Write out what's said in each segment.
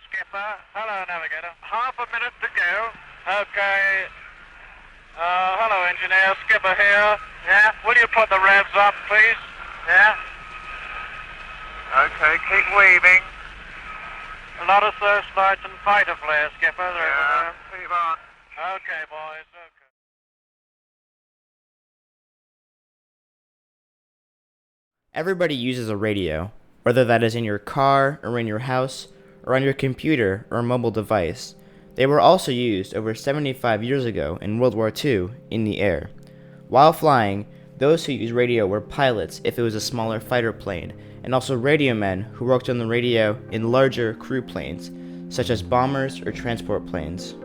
Skipper. Hello, navigator. Half a minute to go. Okay. Hello, engineer. Skipper here. Yeah? Will you put the revs up, please? Yeah? Okay, keep weaving. A lot of searchlights and fighter flares, Skipper. Yeah, keep on. Okay, boys, okay. Everybody uses a radio, whether that is in your car or in your house or on your computer or mobile device. They were also used over 75 years ago in World War II in the air. While flying, those who used radio were pilots if it was a smaller fighter plane, and also radio men who worked on the radio in larger crew planes, such as bombers or transport planes.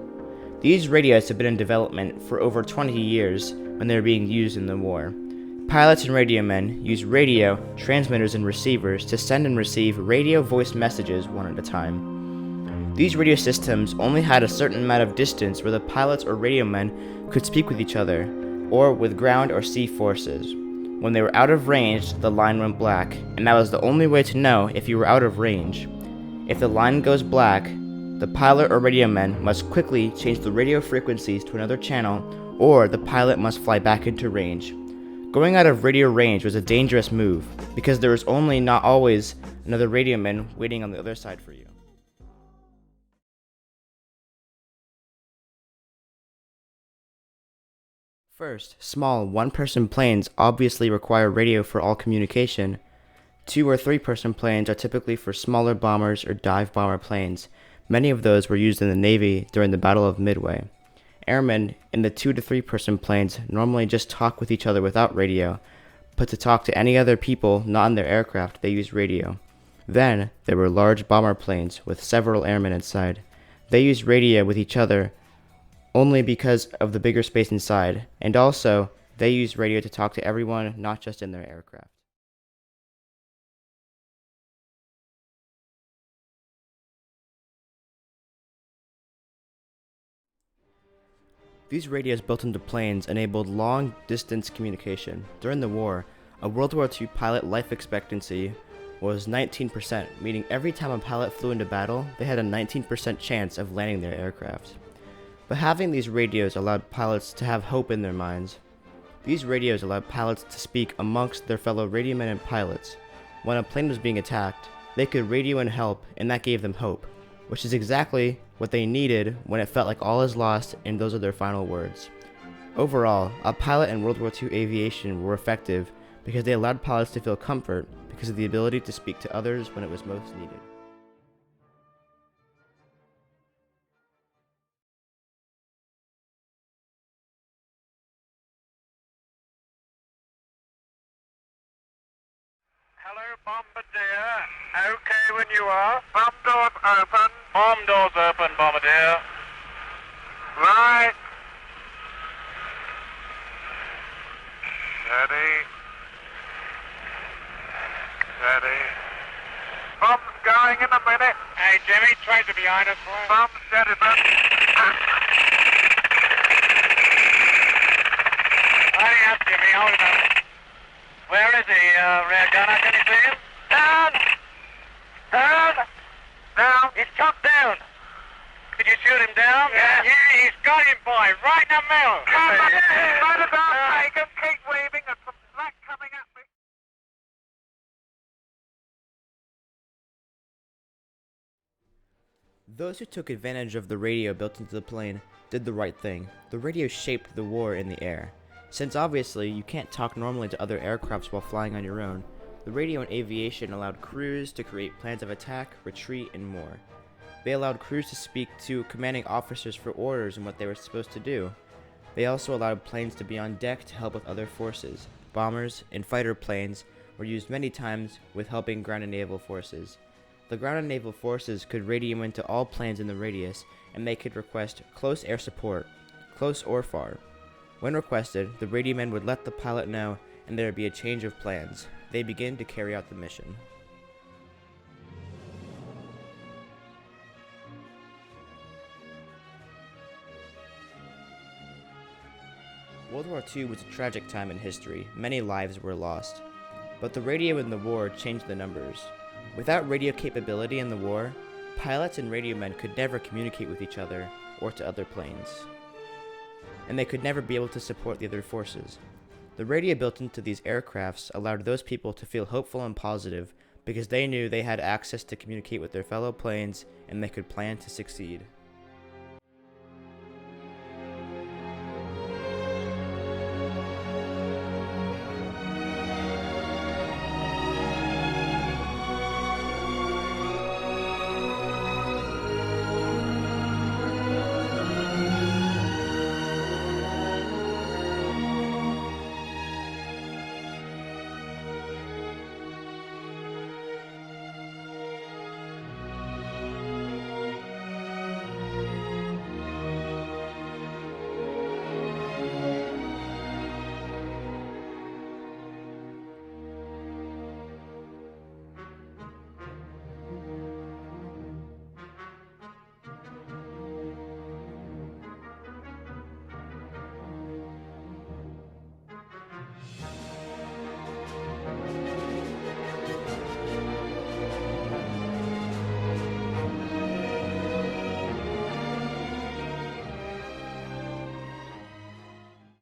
These radios have been in development for over 20 years when they were being used in the war. Pilots and radio men use radio, transmitters, and receivers to send and receive radio voice messages one at a time. These radio systems only had a certain amount of distance where the pilots or radio men could speak with each other, or with ground or sea forces. When they were out of range, the line went black, and that was the only way to know if you were out of range. If the line goes black, the pilot or radio man must quickly change the radio frequencies to another channel, or the pilot must fly back into range. Going out of radio range was a dangerous move, because there was not always another radio man waiting on the other side for you. First, small one-person planes obviously require radio for all communication. 2- or 3-person planes are typically for smaller bombers or dive bomber planes. Many of those were used in the Navy during the Battle of Midway. Airmen in the 2- to 3-person planes normally just talk with each other without radio, but to talk to any other people not in their aircraft, they use radio. Then, there were large bomber planes with several airmen inside. They used radio with each other only because of the bigger space inside, and also, they used radio to talk to everyone, not just in their aircraft. These radios built into planes enabled long-distance communication. During the war, a World War II pilot life expectancy was 19%, meaning every time a pilot flew into battle, they had a 19% chance of landing their aircraft. But having these radios allowed pilots to have hope in their minds. These radios allowed pilots to speak amongst their fellow radiomen and pilots. When a plane was being attacked, they could radio in help, and that gave them hope, which is exactly what they needed when it felt like all is lost, and those are their final words. Overall, a pilot in World War II aviation were effective because they allowed pilots to feel comfort because of the ability to speak to others when it was most needed. Hello, Bombardier. Okay when you are. Bomb doors open. Bomb doors open, Bombardier. Right. Steady. Steady. Bomb's going in a minute. Hey, Jimmy, try to behind us, boy. Bomb steady, man. Hurry up, Jimmy. Hold him up. Where is he, rear gunner? Can you see him? Down! Down! Down! He's cut down! Did you shoot him down? Yeah, he's got him, boy, right in the middle. Right about taken, keep weaving, and some black coming at me. Those who took advantage of the radio built into the plane did the right thing. The radio shaped the war in the air. Since obviously you can't talk normally to other aircrafts while flying on your own, the radio in aviation allowed crews to create plans of attack, retreat, and more. They allowed crews to speak to commanding officers for orders and what they were supposed to do. They also allowed planes to be on deck to help with other forces. Bombers and fighter planes were used many times with helping ground and naval forces. The ground and naval forces could radio into all planes in the radius, and they could request close air support, close or far. When requested, the radio men would let the pilot know, and there would be a change of plans. They begin to carry out the mission. World War II was a tragic time in history. Many lives were lost. But the radio in the war changed the numbers. Without radio capability in the war, Pilots and radio men could never communicate with each other or to other planes, and they could never be able to support the other forces. The radio built into these aircrafts allowed those people to feel hopeful and positive because they knew they had access to communicate with their fellow planes and they could plan to succeed.